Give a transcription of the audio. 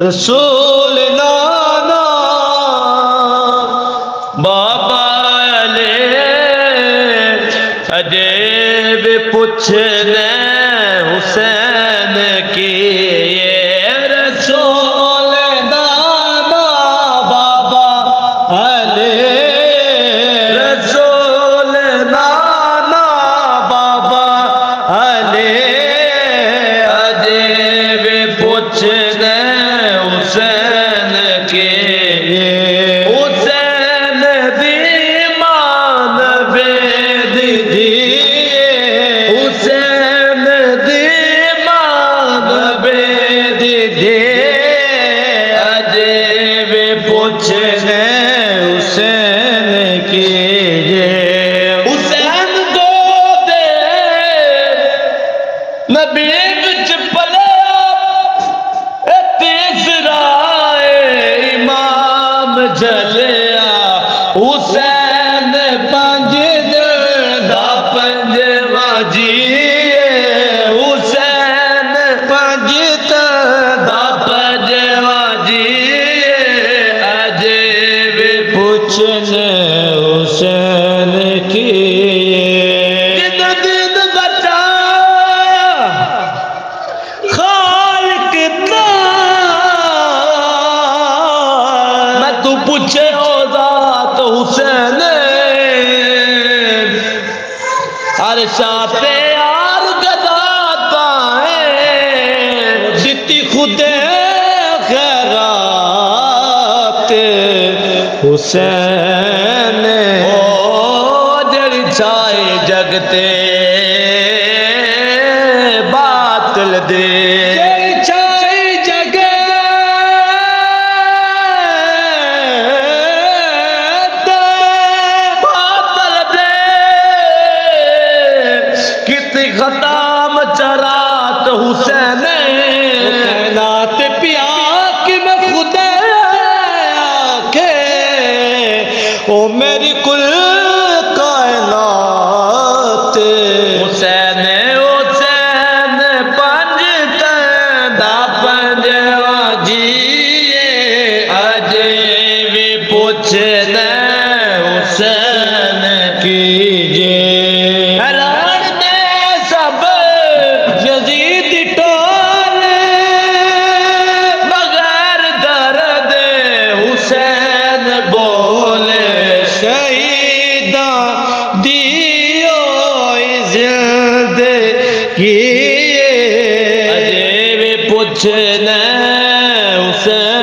رسول نانا بابا علی عجیب پوچھنے حسین کی یہ رسول نانا بابا علی رسول نانا بابا علی عجیب پوچھنے حسین کے حسین دیمان بید دی حسین دیمان بید دی عجیب پوچھنے حسین کی حسین دو دے نبی وچ پلے جلیا حسین پنج دا پنجواں جی حسین پنج دا پنجواں جی عجیب پوچھنے حسین کی دن بچا خالق تو پوچھے ہو ذات حسین عرشا پہ یار گداتا ہے دیتی خود خیرات حسین او جڑی چھائے جگتے باطل دے ختم چرات حسین کائنات پیا کہ میں خدا کے او میری کل کائنات حسین حسین پنج دا پنجواں جی عجیب پوچھنے حسین کیجے عجیب پوچھنے حسین